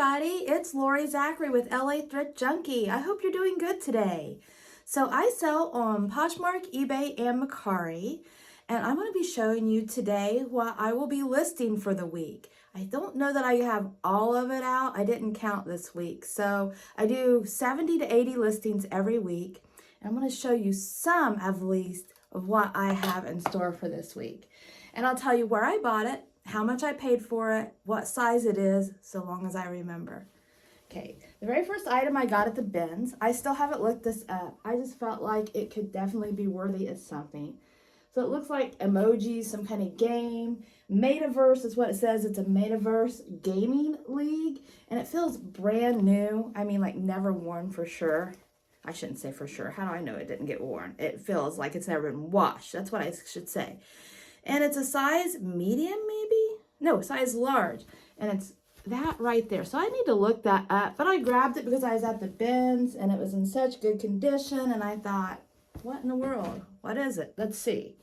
everybody, it's Lori Zachary with LA Thrift Junkie. I hope you're doing good today. So I sell on Poshmark, eBay, and Mercari, and I'm going to be showing you today what I will be listing for the week. I don't know that I have all of it out. I didn't count this week. So I do 70 to 80 listings every week. And I'm going to show you some at least of what I have in store for this week. And I'll tell you where I bought it, how much I paid for it, what size it is, so long as I remember. Okay, the very first item I got at the bins, I still haven't looked this up. I just felt like it could definitely be worthy of something. So it looks like emojis, some kind of game. Metaverse is what it says. It's a Metaverse gaming league, and it feels brand new. I mean, like never worn for sure. I shouldn't say for sure. How do I know it didn't get worn? It feels like it's never been washed. That's what I should say. And it's a size medium, maybe? No, size large. And it's that right there. So I need to look that up. But I grabbed it because I was at the bins and it was in such good condition. And I thought, what in the world? What is it? Let's see.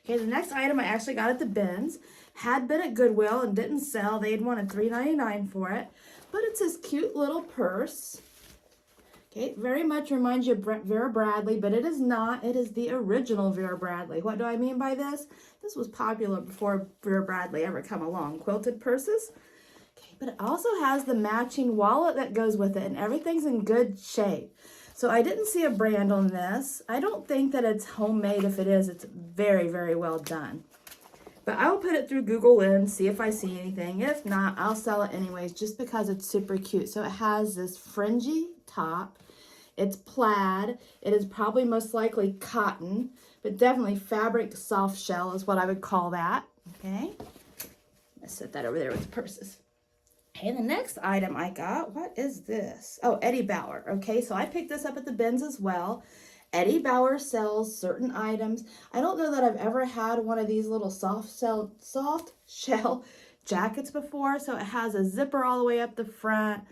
Okay, the next item I actually got at the bins had been at Goodwill and didn't sell. They had wanted $3.99 for it. But it's this cute little purse. Okay, very much reminds you of Vera Bradley, but it is not. It is the original Vera Bradley. What do I mean by this? This was popular before Vera Bradley ever come along. Quilted purses. Okay, but it also has the matching wallet that goes with it, and everything's in good shape. So I didn't see a brand on this. I don't think that it's homemade. If it is, it's very, very well done. But I will put it through Google Lens, see if I see anything. If not, I'll sell it anyways, just because it's super cute. So it has this fringy top. It's plaid. It is probably most likely cotton, but definitely fabric soft shell is what I would call that. Okay, let's set that over there with the purses. Okay, the next item I got, what is this? Oh, Eddie Bauer. Okay, so I picked this up at the bins as well. Eddie Bauer sells certain items. I don't know that I've ever had one of these little soft shell jackets before. So it has a zipper all the way up the front.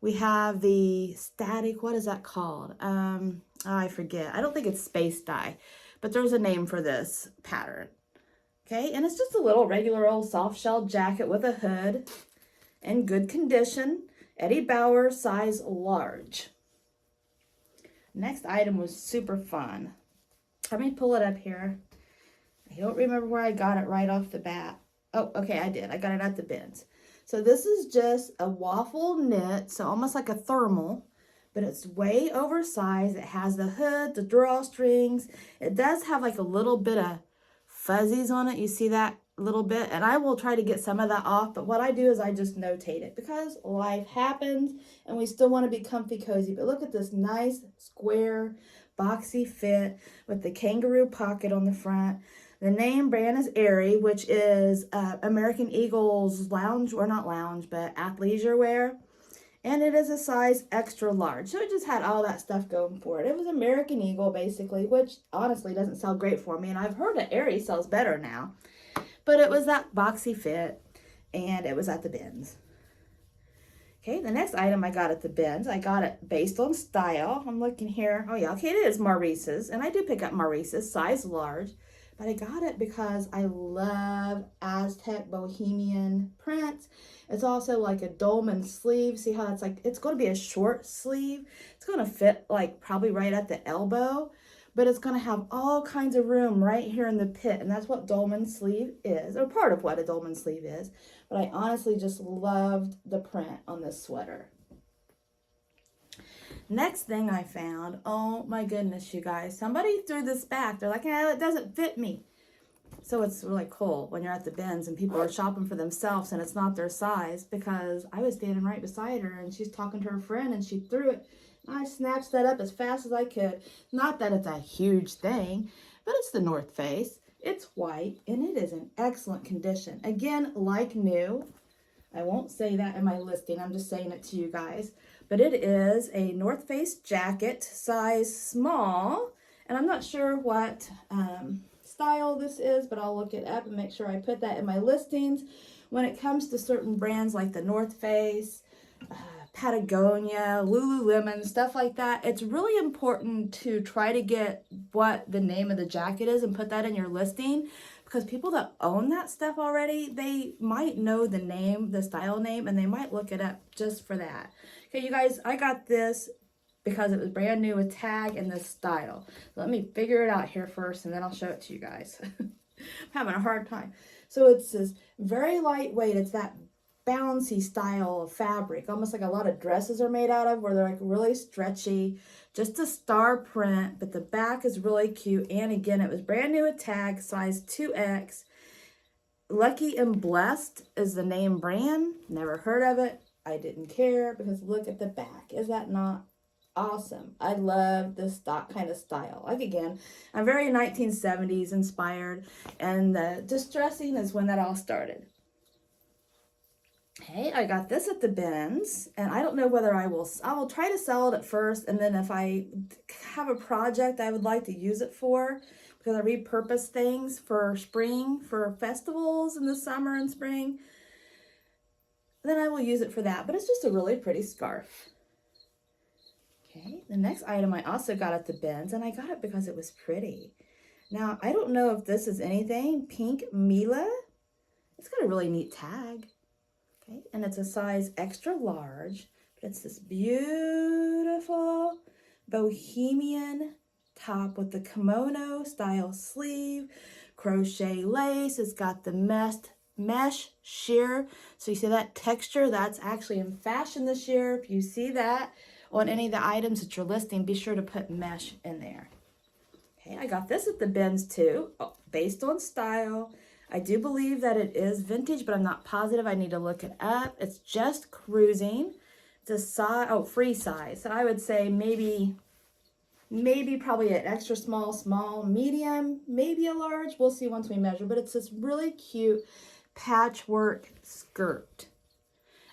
We have the static, what is that called? I forget. I don't think it's space dye, but there's a name for this pattern. Okay, and it's just a little regular old soft shell jacket with a hood in good condition. Eddie Bauer, size large. Next item was super fun. Let me pull it up here. I don't remember where I got it right off the bat. Oh, okay, I did. I got it at the bins. So this is just a waffle knit, so almost like a thermal, but it's way oversized. It has the hood, the drawstrings. It does have like a little bit of fuzzies on it. You see that a little bit? And I will try to get some of that off, but what I do is I just notate it because life happens and we still want to be comfy cozy. But look at this nice square boxy fit with the kangaroo pocket on the front. The name brand is Aerie, which is American Eagle's lounge, or not lounge, but athleisure wear. And it is a size extra large. So it just had all that stuff going for it. It was American Eagle, basically, which honestly doesn't sell great for me. And I've heard that Aerie sells better now. But it was that boxy fit, and it was at the bins. Okay, the next item I got at the bins, I got it based on style. I'm looking here. Oh, yeah, okay, it is Maurice's. And I do pick up Maurice's, size large. But I got it because I love Aztec Bohemian prints. It's also like a dolman sleeve. See how it's like, it's going to be a short sleeve. It's going to fit like probably right at the elbow. But it's going to have all kinds of room right here in the pit. And that's what dolman sleeve is, or part of what a dolman sleeve is. But I honestly just loved the print on this sweater. Next thing I found, oh my goodness, you guys, somebody threw this back. They're like, yeah, it doesn't fit me. So it's really cool when you're at the bins and people are shopping for themselves and it's not their size, because I was standing right beside her and she's talking to her friend and she threw it. I snatched that up as fast as I could. Not that it's a huge thing, but it's the North Face. It's white and it is in excellent condition. Again, like new. I won't say that in my listing. I'm just saying it to you guys. But it is a North Face jacket, size small. And I'm not sure what style this is, but I'll look it up and make sure I put that in my listings. When it comes to certain brands like the North Face, Patagonia, Lululemon, stuff like that. It's really important to try to get what the name of the jacket is and put that in your listing, because people that own that stuff already, they might know the name, the style name, and they might look it up just for that. Okay, you guys, I got this because it was brand new with tag and this style. Let me figure it out here first, and then I'll show it to you guys. I'm having a hard time. So it's this very lightweight. It's that bouncy style of fabric, almost like a lot of dresses are made out of, where they're like really stretchy. Just a star print, but the back is really cute. And again, it was brand new with tag, size 2X. Lucky and Blessed is the name brand. Never heard of it. I didn't care, because look at the back. Is that not awesome? I love this kind of style. Like, again, I'm very 1970s inspired, and the distressing is when that all started. Okay, I got this at the bins, and I don't know whether I will try to sell it at first, and then if I have a project I would like to use it for, because I repurpose things for spring, for festivals in the summer and spring, then I will use it for that. But it's just a really pretty scarf. Okay, the next item I also got at the bins, and I got it because it was pretty. Now, I don't know if this is anything. Pink Mila. It's got a really neat tag. Okay, and it's a size extra large, but it's this beautiful bohemian top with the kimono style sleeve, crochet lace. It's got the mesh sheer. So you see that texture? That's actually in fashion this year. If you see that on any of the items that you're listing, be sure to put mesh in there. Okay, I got this at the bins too, based on style. I do believe that it is vintage, but I'm not positive. I need to look it up. It's just cruising. It's a size, free size. So I would say maybe probably an extra small, medium, maybe a large. We'll see once we measure, but it's this really cute patchwork skirt.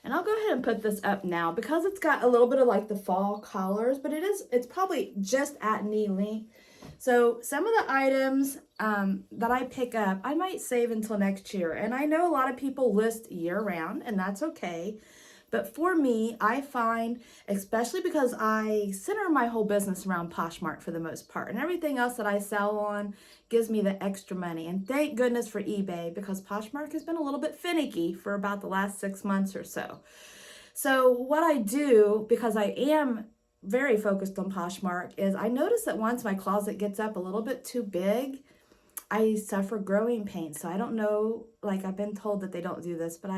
And I'll go ahead and put this up now because it's got a little bit of like the fall collars, but it's probably just at knee length. So some of the items that I pick up, I might save until next year. And I know a lot of people list year round, and that's okay. But for me, I find, especially because I center my whole business around Poshmark for the most part, and everything else that I sell on gives me the extra money. And thank goodness for eBay, because Poshmark has been a little bit finicky for about the last 6 months or so. So what I do, because I am very focused on Poshmark, is I notice that once my closet gets up a little bit too big, I suffer growing pains. So I don't know, like I've been told that they don't do this, but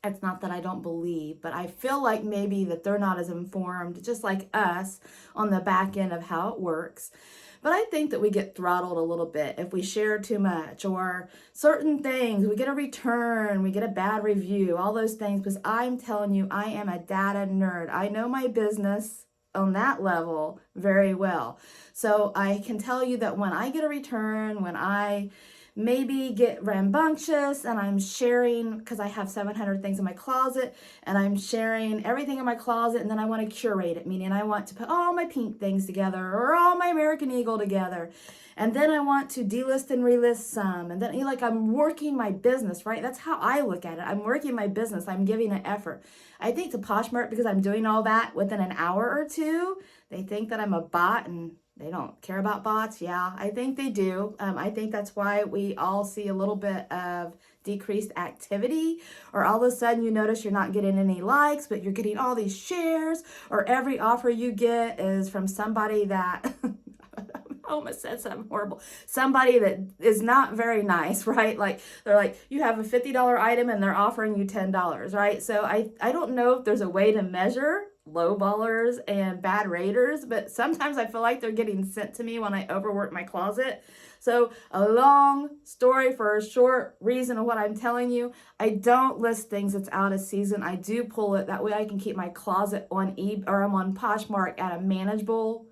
it's not that I don't believe, but I feel like maybe that they're not as informed, just like us, on the back end of how it works. But I think that we get throttled a little bit if we share too much, or certain things, we get a return, we get a bad review, all those things, because I'm telling you, I am a data nerd. I know my business on that level very well. So I can tell you that when I get a return, when I maybe get rambunctious and I'm sharing, because I have 700 things in my closet, and I'm sharing everything in my closet, and then I want to curate it, meaning I want to put all my pink things together or all my American Eagle together, and then I want to delist and relist some, and then like I'm working my business, right? That's how I look at it. I'm working my business. I'm giving it effort. I think to Poshmark, because I'm doing all that within an hour or two, they think that I'm a bot, and they don't care about bots. Yeah, I think they do. I think that's why we all see a little bit of decreased activity, or all of a sudden you notice you're not getting any likes, but you're getting all these shares, or every offer you get is from somebody that, I almost said something horrible, somebody that is not very nice, right? Like they're like, you have a $50 item and they're offering you $10, right? So I don't know if there's a way to measure low ballers and bad raters, but sometimes I feel like they're getting sent to me when I overwork my closet. So a long story for a short reason of what I'm telling you, I don't list things that's out of season. I do pull it. That way I can keep my closet on I'm on Poshmark at a manageable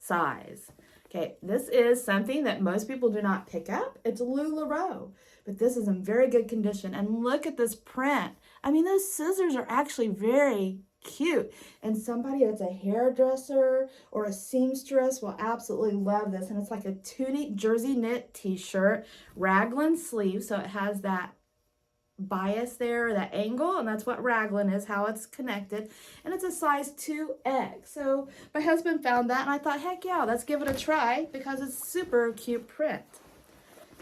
size. Okay, this is something that most people do not pick up. It's LuLaRoe, but this is in very good condition. And look at this print. I mean, those scissors are actually very cute, and somebody that's a hairdresser or a seamstress will absolutely love this. And it's like a tunic jersey knit t-shirt, raglan sleeve, so it has that bias there, that angle, and that's what raglan is, how it's connected, and it's a size 2X. So my husband found that, and I thought, heck yeah, let's give it a try because it's super cute print.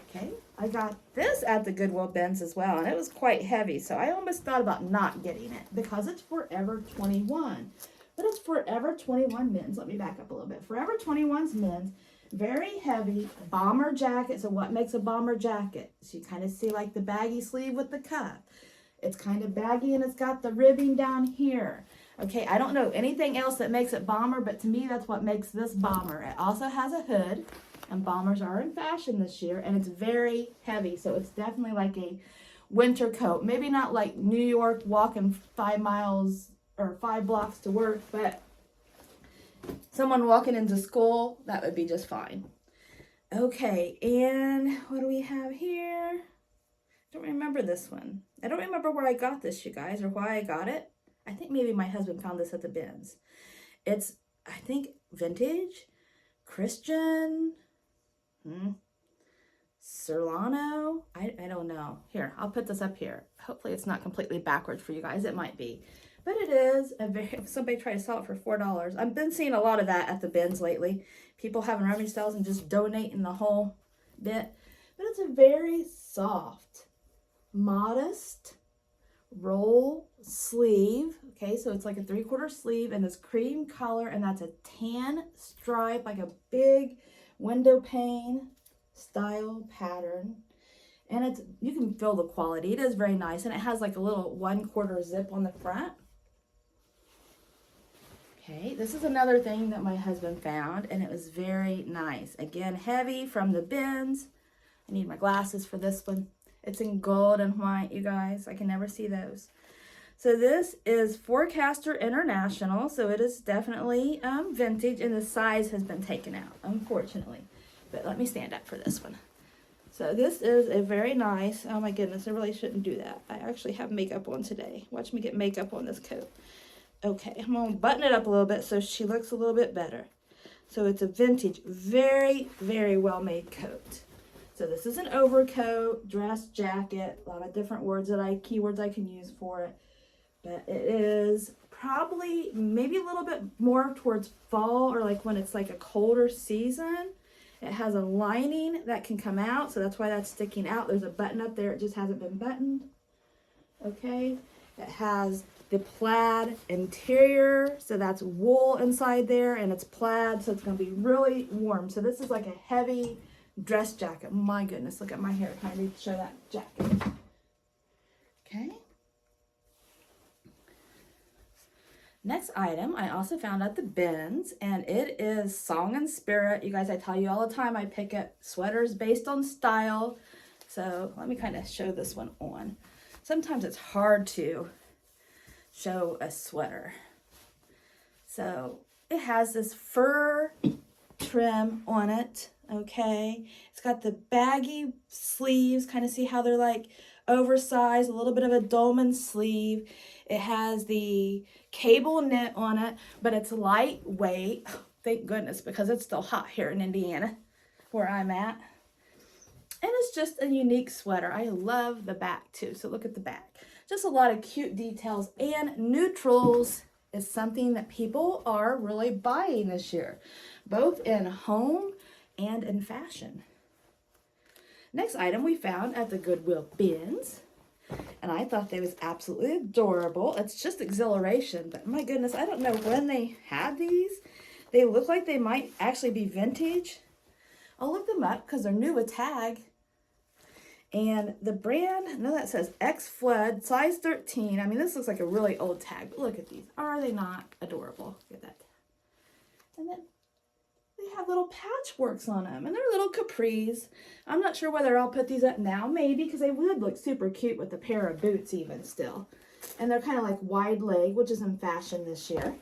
Okay, I got this at the Goodwill Bins as well, and it was quite heavy, so I almost thought about not getting it because it's Forever 21. But it's Forever 21 men's. Let me back up a little bit. Forever 21's men's, very heavy bomber jacket. So what makes a bomber jacket? So you kind of see like the baggy sleeve with the cuff. It's kind of baggy and it's got the ribbing down here. Okay, I don't know anything else that makes it bomber, but to me that's what makes this bomber. It also has a hood, and bombers are in fashion this year, and it's very heavy. So it's definitely like a winter coat. Maybe not like New York walking 5 miles or 5 blocks to work, but someone walking into school, that would be just fine. Okay, and what do we have here? I don't remember this one. I don't remember where I got this, you guys, or why I got it. I think maybe my husband found this at the bins. It's, I think, vintage, Christian, Serrano. I don't know. Here, I'll put this up here. Hopefully it's not completely backwards for you guys. It might be. But it is a very, somebody tried to sell it for $4. I've been seeing a lot of that at the bins lately. People having rummage sales and just donating the whole bit. But it's a very soft, modest roll sleeve. Okay, so it's like a 3/4 sleeve and this cream color, and that's a tan stripe, like a big window pane style pattern. And it's, you can feel the quality. It is very nice, and it has like a little 1/4 zip on the front. Okay, this is another thing that my husband found, and it was very nice. Again, heavy from the bins. I need my glasses for this one. It's in gold and white, you guys. I can never see those. So this is Forecaster International, so it is definitely vintage, and the size has been taken out, unfortunately. But let me stand up for this one. So this is a very nice, oh my goodness, I really shouldn't do that. I actually have makeup on today. Watch me get makeup on this coat. Okay, I'm going to button it up a little bit so she looks a little bit better. So it's a vintage, very, very well-made coat. So this is an overcoat, dress, jacket, a lot of different keywords I can use for it. But it is probably maybe a little bit more towards fall, or like when it's like a colder season. It has a lining that can come out, so that's why that's sticking out. There's a button up there, it just hasn't been buttoned. Okay, it has the plaid interior, so that's wool inside there, and it's plaid, so it's going to be really warm. So this is like a heavy dress jacket. My goodness, look at my hair. Can I need to show that jacket? Okay. Next item I also found at the bins, and it is Song and Spirit. You guys, I tell you all the time I pick up sweaters based on style. So let me kind of show this one on. Sometimes it's hard to show a sweater. So it has this fur trim on it, okay? It's got the baggy sleeves, kind of see how they're like oversized, a little bit of a dolman sleeve. It has the cable knit on it, but it's lightweight. Thank goodness, because it's still hot here in Indiana, where I'm at. And it's just a unique sweater. I love the back too, so look at the back. Just a lot of cute details, and neutrals is something that people are really buying this year, both in home and in fashion. Next item we found at the Goodwill Bins, and I thought they was absolutely adorable. It's just exhilaration, but my goodness, I don't know when they had these. They look like they might actually be vintage. I'll look them up because they're new with tag. And the brand, no, that says X Flood, size 13. I mean, this looks like a really old tag, but look at these. Are they not adorable? Look at that. And then they have little patchworks on them, and they're little capris. I'm not sure whether I'll put these up now, maybe, because they would look super cute with a pair of boots even still. And they're kind of like wide leg, which is in fashion this year.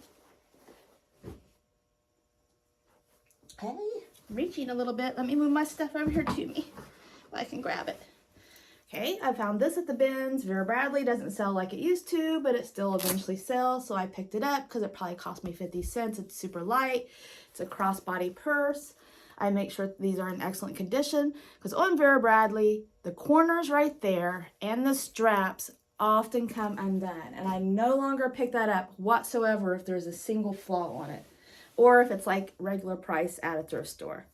Okay, reaching a little bit. Let me move my stuff over here to me so I can grab it. Okay, I found this at the bins. Vera Bradley doesn't sell like it used to, but it still eventually sells, so I picked it up because it probably cost me 50 cents. It's super light. It's a crossbody purse. I make sure these are in excellent condition because on Vera Bradley, the corners right there and the straps often come undone. And I no longer pick that up whatsoever if there's a single flaw on it or if it's like regular price at a thrift store.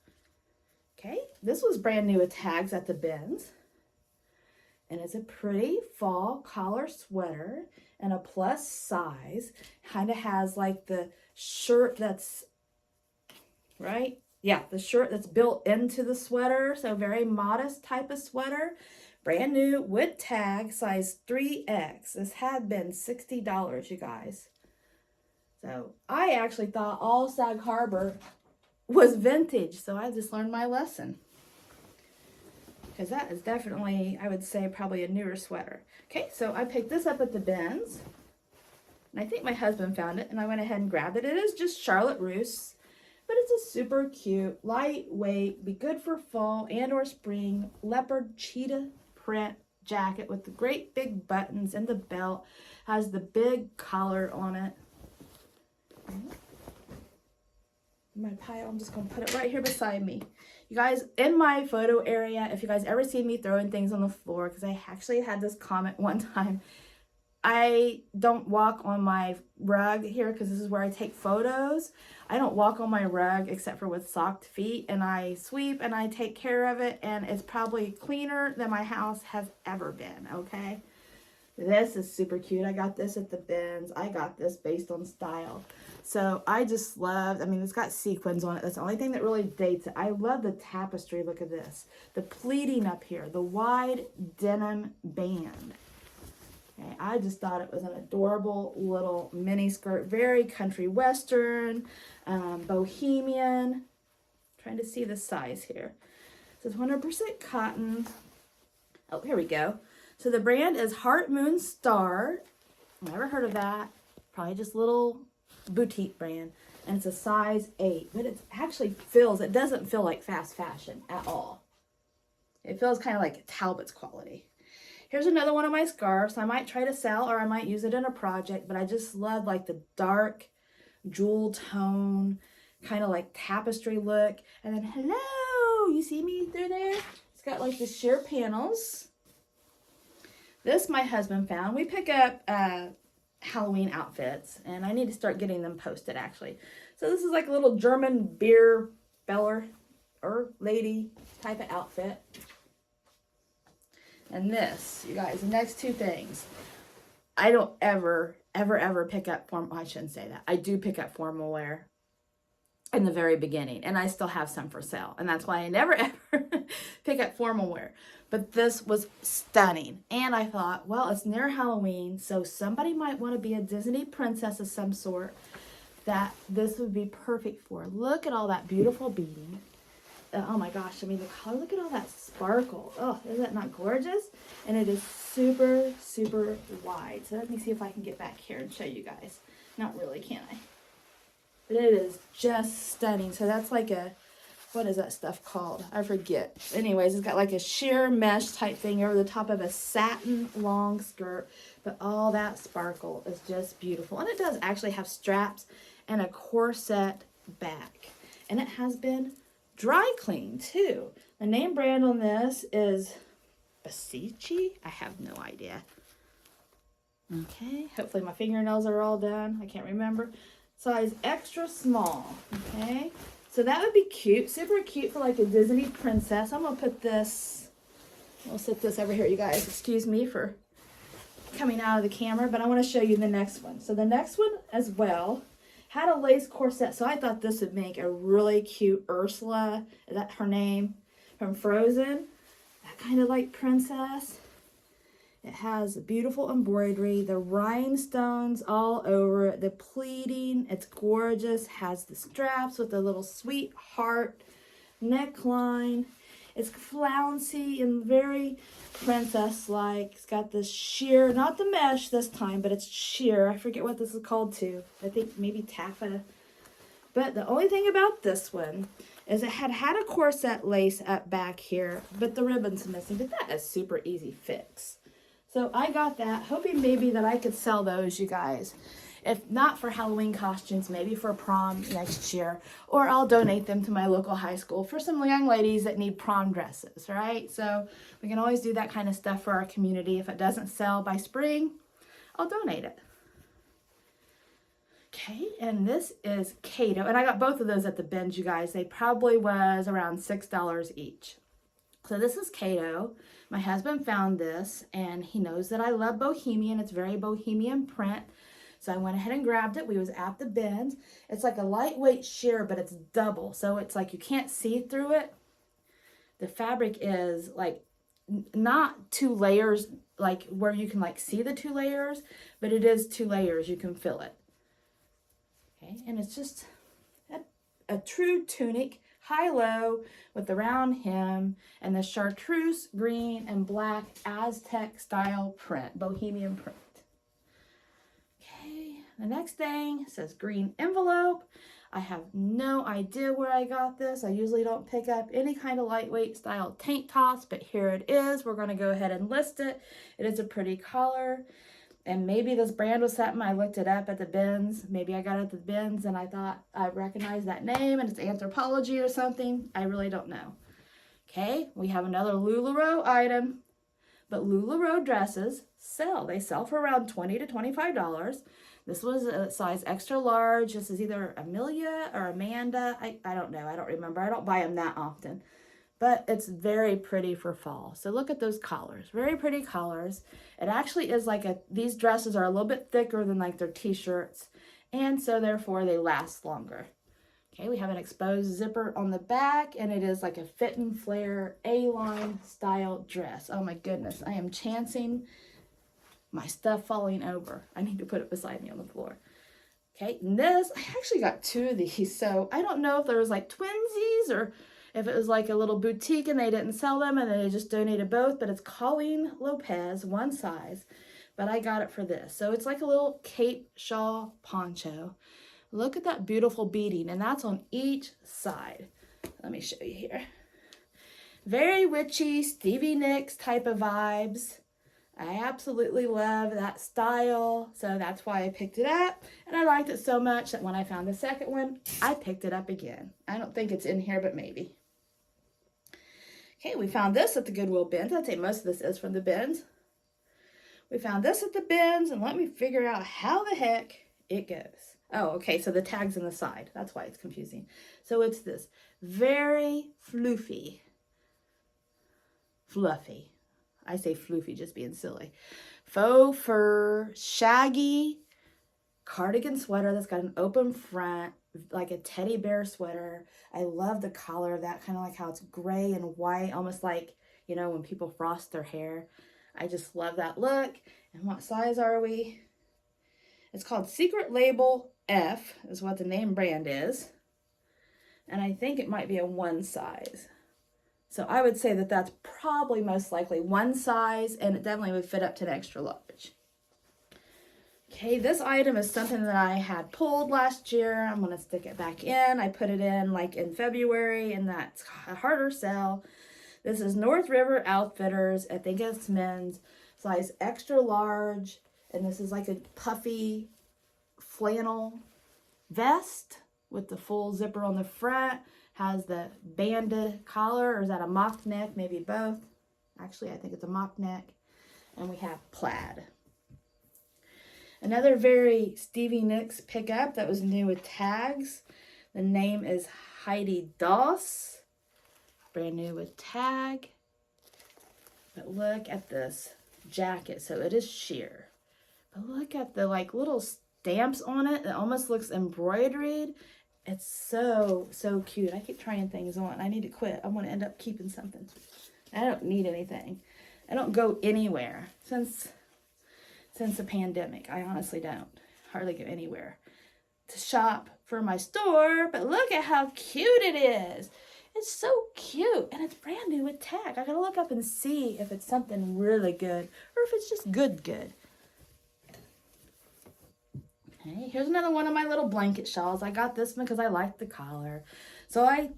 Okay, this was brand new with tags at the bins. And it's a pretty fall collar sweater and a plus size. Kind of has like the shirt that's, right? Yeah, the shirt that's built into the sweater. So very modest type of sweater. Brand new with tag, size 3X. This had been $60, you guys. So I actually thought all Sag Harbor was vintage. So I just learned my lesson. Because that is definitely, I would say, probably a newer sweater. Okay, so I picked this up at the bins. And I think my husband found it, and I went ahead and grabbed it. It is just Charlotte Russe, but it's a super cute, lightweight, be good for fall and or spring, leopard cheetah print jacket with the great big buttons and the belt. Has the big collar on it. My pile, I'm just going to put it right here beside me. You guys, in my photo area, if you guys ever see me throwing things on the floor, because I actually had this comment one time, I don't walk on my rug here because this is where I take photos. I don't walk on my rug except for with socked feet, and I sweep and I take care of it, and it's probably cleaner than my house has ever been, okay? This is super cute. I got this at the bins. I got this based on style. So I just loved, I mean, it's got sequins on it. That's the only thing that really dates it. I love the tapestry. Look at this. The pleating up here. The wide denim band. Okay, I just thought it was an adorable little mini skirt. Very country western, bohemian. Trying to see the size here. It says 100% cotton. Oh, here we go. So the brand is Heart Moon Star. Never heard of that. Probably just a little boutique brand. And it's a size 8. But it actually feels, it doesn't feel like fast fashion at all. It feels kind of like Talbot's quality. Here's another one of my scarves. I might try to sell or I might use it in a project. But I just love like the dark jewel tone, kind of like tapestry look. And then, hello, you see me through there? It's got like the sheer panels. This my husband found. We pick up Halloween outfits, and I need to start getting them posted, actually. So this is like a little German beer beller or lady type of outfit. And this, you guys, the next two things. I don't ever pick up formal, I shouldn't say that. I do pick up formal wear in the very beginning, and I still have some for sale. And that's why I never ever pick up formal wear. But this was stunning. And I thought, well, it's near Halloween, so somebody might want to be a Disney princess of some sort that this would be perfect for. Look at all that beautiful beading. Oh my gosh, I mean, the color, look at all that sparkle. Oh, isn't that not gorgeous? And it is super, super wide. So let me see if I can get back here and show you guys. Not really, can I? But it is just stunning. So that's like a, what is that stuff called? I forget. Anyways, it's got like a sheer mesh type thing over the top of a satin long skirt. But all that sparkle is just beautiful. And it does actually have straps and a corset back. And it has been dry cleaned too. The name brand on this is Basici. I have no idea. Okay, hopefully my fingernails are all done. I can't remember. Size extra small. Okay, so that would be cute. Super cute for like a Disney princess. I'm gonna put this, I'll set this over here, you guys. Excuse me for coming out of the camera, but I want to show you the next one. So the next one as well had a lace corset, so I thought this would make a really cute Ursula, is that her name, from Frozen? That kind of like princess. It has beautiful embroidery, the rhinestones all over it, the pleating, it's gorgeous, has the straps with the little sweet heart neckline. It's flouncy and very princess-like. It's got this sheer, not the mesh this time, but it's sheer. I forget what this is called too. I think maybe taffeta. But the only thing about this one is it had a corset lace up back here, but the ribbon's missing. But that is super easy fix. So I got that, hoping maybe that I could sell those, you guys. If not for Halloween costumes, maybe for prom next year, or I'll donate them to my local high school for some young ladies that need prom dresses, right? So we can always do that kind of stuff for our community. If it doesn't sell by spring, I'll donate it. Okay, and this is Cato, and I got both of those at the bins, you guys. They probably was around $6 each. So this is Cato. My husband found this, and he knows that I love bohemian. It's very bohemian print. So I went ahead and grabbed it. We was at the bins. It's like a lightweight sheer, but it's double. So it's like you can't see through it. The fabric is like not 2 layers, like where you can like see the 2 layers, but it is 2 layers. You can feel it. Okay, and it's just a true tunic, high-low with the round hem and the chartreuse green and black Aztec style print, bohemian print. Okay, the next thing says green envelope. I have no idea where I got this. I usually don't pick up any kind of lightweight style tank tops, but here it is. We're going to go ahead and list it. It is a pretty color. And maybe this brand was something I looked it up at the bins. Maybe I got it at the bins and I thought I recognized that name and it's Anthropology or something. I really don't know. Okay, we have another LuLaRoe item. But LuLaRoe dresses sell. They sell for around $20 to $25. This was a size extra large. This is either Amelia or Amanda. I don't know. I don't remember. I don't buy them that often. But it's very pretty for fall. So look at those collars. Very pretty collars. It actually is like these dresses are a little bit thicker than like their t-shirts. And so therefore they last longer. Okay, we have an exposed zipper on the back. And it is like a fit and flare A-line style dress. Oh my goodness. I am chancing my stuff falling over. I need to put it beside me on the floor. Okay, and this, I actually got 2 of these. So I don't know if there was like twinsies or if it was like a little boutique and they didn't sell them and they just donated both, but it's Colleen Lopez, one size, but I got it for this. So it's like a little cape shawl poncho. Look at that beautiful beading, and that's on each side. Let me show you here. Very witchy, Stevie Nicks type of vibes. I absolutely love that style, so that's why I picked it up. And I liked it so much that when I found the second one, I picked it up again. I don't think it's in here, but maybe. Okay, we found this at the Goodwill Bins. I'd say most of this is from the bins. We found this at the bins, and let me figure out how the heck it goes. Oh, okay, so the tag's in the side. That's why it's confusing. So it's this very fluffy. I say floofy, just being silly. Faux fur, shaggy cardigan sweater that's got an open front, like a teddy bear sweater. I love the collar of that, kind of like how it's gray and white, almost like, you know, when people frost their hair. I just love that look. And what size are we? It's called Secret Label F, is what the name brand is. And I think it might be a 1 size. So I would say that that's probably most likely 1 size, and it definitely would fit up to an extra large. Okay, this item is something that I had pulled last year. I'm going to stick it back in. I put it in like in February, and that's a harder sell. This is North River Outfitters. I think it's men's, size extra large, and this is like a puffy flannel vest with the full zipper on the front. Has the banded collar, or is that a mock neck? Maybe both. Actually, I think it's a mock neck. And we have plaid. Another very Stevie Nicks pickup that was new with tags. The name is Heidi Doss. Brand new with tag. But look at this jacket. So it is sheer. But look at the like little stamps on it. It almost looks embroidered. It's so cute. I keep trying things on. I need to quit. I want to end up keeping something. I don't need anything. I don't go anywhere since the pandemic. I honestly don't. Hardly go anywhere to shop for my store. But look at how cute it is. It's so cute. And it's brand new with tag. I gotta look up and see if it's something really good or if it's just good. Okay, here's another one of my little blanket shawls. I got this one because I like the collar. So I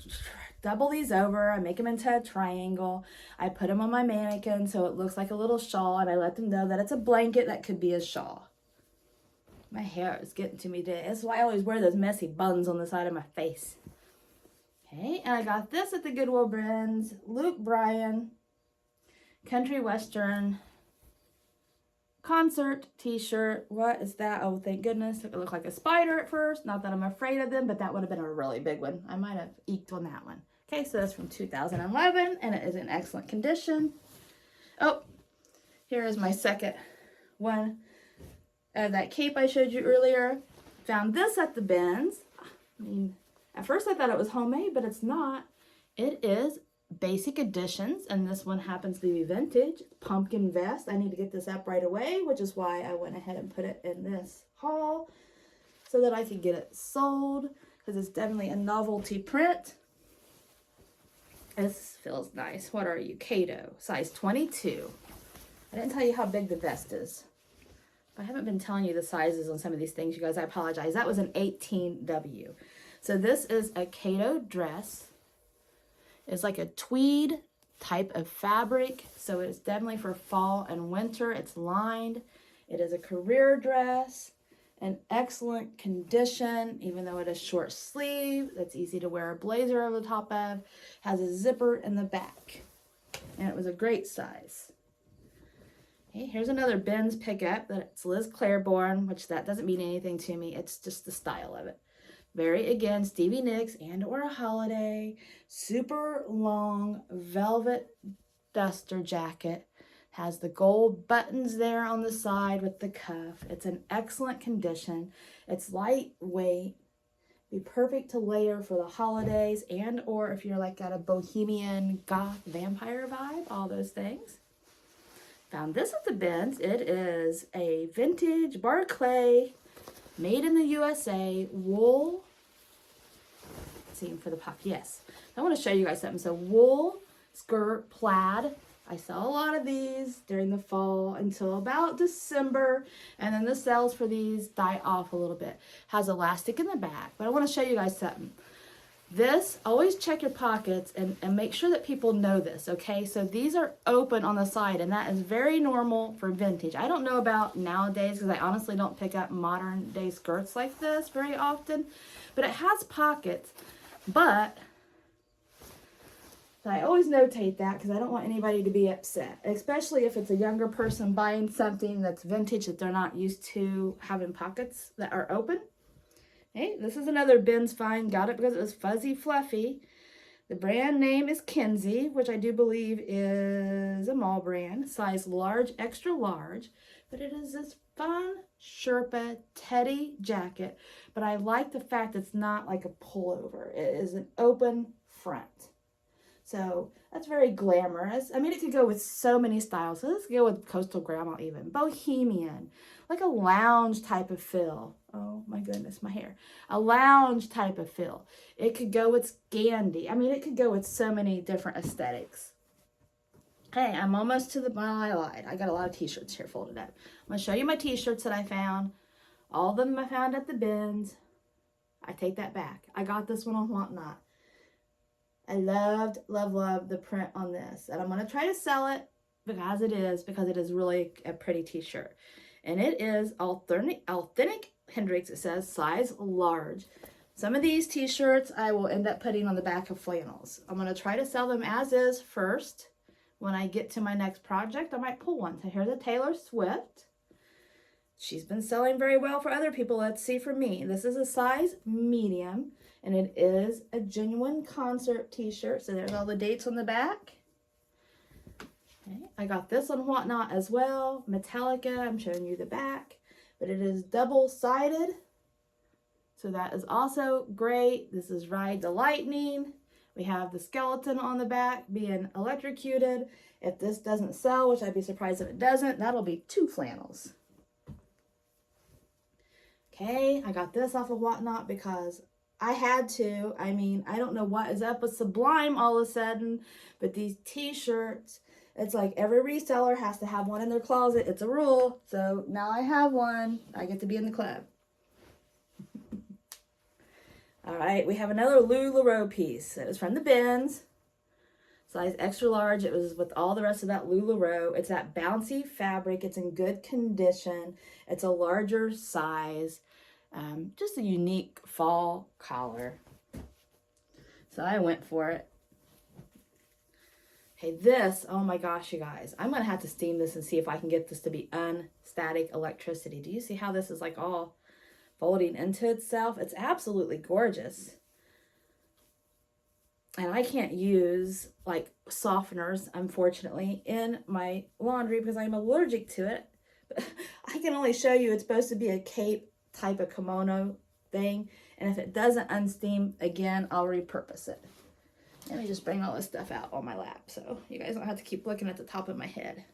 double these over. I make them into a triangle. I put them on my mannequin so it looks like a little shawl, and I let them know that it's a blanket that could be a shawl. My hair is getting to me today. That's why I always wear those messy buns on the side of my face. Okay, and I got this at the Goodwill Bins. Luke Bryan Country Western concert t-shirt. What is that? Oh, thank goodness. It looked like a spider at first. Not that I'm afraid of them, but that would have been a really big one. I might have eked on that one. Okay, so that's from 2011, and it is in excellent condition. Oh, here is my second one. That cape I showed you earlier. Found this at the bins. I mean, at first I thought it was homemade, but it's not. It is Basic Editions, and this one happens to be vintage. Pumpkin vest. I need to get this up right away, which is why I went ahead and put it in this haul so that I could get it sold, because it's definitely a novelty print. This feels nice. What are you? Cato, size 22. I didn't tell you how big the vest is. I haven't been telling you the sizes on some of these things, you guys. I apologize. That was an 18W. So this is a Cato dress. It's like a tweed type of fabric, so it's definitely for fall and winter. It's lined. It is a career dress, in excellent condition, even though it is short sleeve. That's easy to wear a blazer over the top of. Has a zipper in the back, and it was a great size. Okay, here's another Bins pickup. That's Liz Claiborne, which that doesn't mean anything to me. It's just the style of it. Very, again, Stevie Nicks and or a holiday. Super long velvet duster jacket. Has the gold buttons there on the side with the cuff. It's in excellent condition. It's lightweight. Be perfect to layer for the holidays and or if you're like got a bohemian goth vampire vibe. All those things. Found this at the bins. It is a vintage Barclay, made in the USA, wool. See for the pop. Yes. I want to show you guys something. So wool skirt plaid. I sell a lot of these during the fall until about December. And then the sales for these die off a little bit. Has elastic in the back. But I want to show you guys something. This, always check your pockets and make sure that people know this, okay? So these are open on the side, and that is very normal for vintage. I don't know about nowadays because I honestly don't pick up modern day skirts like this very often, but it has pockets. But I always notate that because I don't want anybody to be upset, especially if it's a younger person buying something that's vintage that they're not used to having pockets that are open. Hey, this is another Bins find. Got it because it was fuzzy fluffy. The brand name is Kinsey, which I do believe is a mall brand. Size large, extra large. But it is this fun Sherpa teddy jacket. But I like the fact it's not like a pullover. It is an open front. So that's very glamorous. I mean, it could go with so many styles. So let's go with coastal grandma even. Bohemian. Like a lounge type of feel. Oh my goodness, my hair. A lounge type of feel. It could go with Scandi. I mean, it could go with so many different aesthetics. Hey, I'm almost to the, well, I lied. I got a lot of t-shirts here folded up. I'm going to show you my t-shirts that I found. All of them I found at the Bins. I take that back. I got this one on Whatnot. I loved the print on this. And I'm going to try to sell it because it is really a pretty t-shirt. And it is authentic Hendrix. It says size large. Some of these t-shirts I will end up putting on the back of flannels. I'm going to try to sell them as is first. When I get to my next project, I might pull one. So here's a Taylor Swift. She's been selling very well for other people. Let's see for me. This is a size medium. And it is a genuine concert t-shirt. So there's all the dates on the back. Okay. I got this on Whatnot as well. Metallica. I'm showing you the back. But it is double-sided. So that is also great. This is Ride the Lightning. We have the skeleton on the back being electrocuted. If this doesn't sell, which I'd be surprised if it doesn't, that'll be 2 flannels. Okay, I got this off of Whatnot because I had to. I mean, I don't know what is up with Sublime all of a sudden, but these t-shirts, it's like every reseller has to have one in their closet. It's a rule. So now I have one. I get to be in the club. All right, we have another LuLaRoe piece. It was from the Bins. Size extra large. It was with all the rest of that LuLaRoe. It's that bouncy fabric. It's in good condition. It's a larger size. Just a unique fall collar. So I went for it. Okay, this, oh my gosh, you guys. I'm going to have to steam this and see if I can get this to be unstatic electricity. Do you see how this is like all folding into itself? It's absolutely gorgeous. And I can't use like softeners, unfortunately, in my laundry because I'm allergic to it. But I can only show you it's supposed to be a cape type of kimono thing. And if it doesn't unsteam, again, I'll repurpose it. Let me just bring all this stuff out on my lap so you guys don't have to keep looking at the top of my head.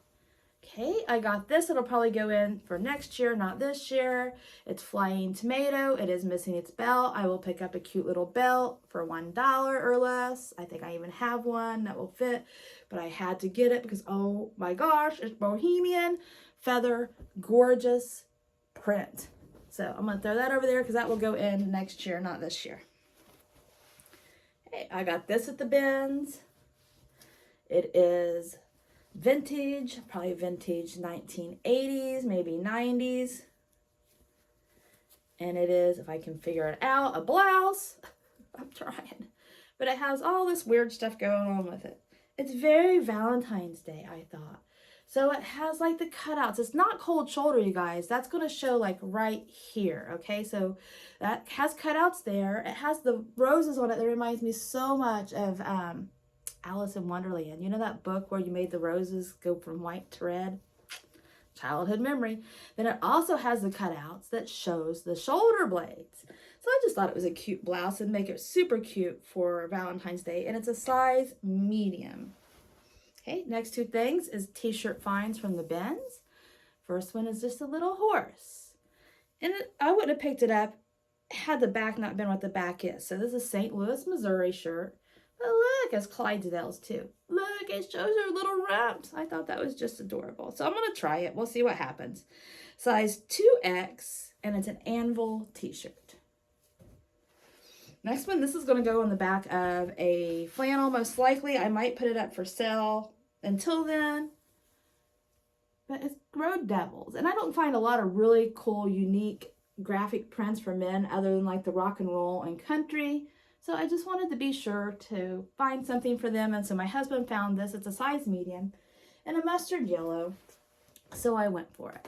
Okay, I got this. It'll probably go in for next year, not this year. It's Flying Tomato. It is missing its belt. I will pick up a cute little belt for $1 or less. I think I even have one that will fit, but I had to get it because, oh my gosh, it's Bohemian feather, gorgeous print. So I'm going to throw that over there because that will go in next year, not this year. Okay, I got this at the bins. It is vintage, probably vintage 1980s, maybe 90s. And it is, if I can figure it out, a blouse. I'm trying. But it has all this weird stuff going on with it. It's very Valentine's Day, I thought. So it has like the cutouts. It's not cold shoulder, you guys. That's going to show like right here, okay? So that has cutouts there. It has the roses on it that reminds me so much of Alice in Wonderland. You know that book where you made the roses go from white to red? Childhood memory. Then it also has the cutouts that shows the shoulder blades. So I just thought it was a cute blouse and make it super cute for Valentine's Day. And it's a size medium. Okay, next two things is t-shirt finds from the bins. First one is just a little horse. And I wouldn't have picked it up had the back not been what the back is. So this is St. Louis, Missouri shirt. But look, it's Clydesdales too. Look, it shows her little rumps. I thought that was just adorable. So I'm going to try it. We'll see what happens. Size 2X, and it's an Anvil t-shirt. Next one, this is going to go on the back of a flannel, most likely. I might put it up for sale until then. But it's Road Devils. And I don't find a lot of really cool, unique graphic prints for men other than like the rock and roll and country. So I just wanted to be sure to find something for them. And so my husband found this. It's a size medium and a mustard yellow. So I went for it.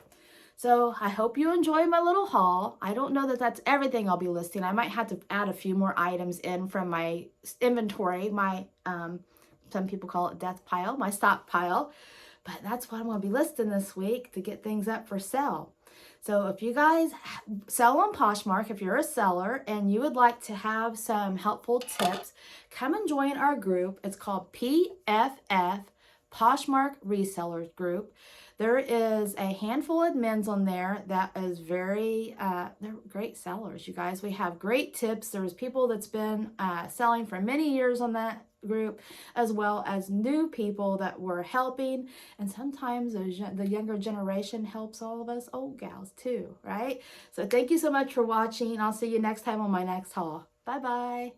So I hope you enjoy my little haul. I don't know that that's everything I'll be listing. I might have to add a few more items in from my inventory, my, some people call it death pile, my stockpile. But that's what I'm going to be listing this week to get things up for sale. So if you guys sell on Poshmark, if you're a seller and you would like to have some helpful tips, come and join our group. It's called PFF, Poshmark Resellers Group. There is a handful of admins on there that is very, they're great sellers, you guys. We have great tips. There's people that's been selling for many years on that group, as well as new people that we're helping. And sometimes the younger generation helps all of us old gals too, right? So thank you so much for watching. I'll see you next time on my next haul. Bye-bye.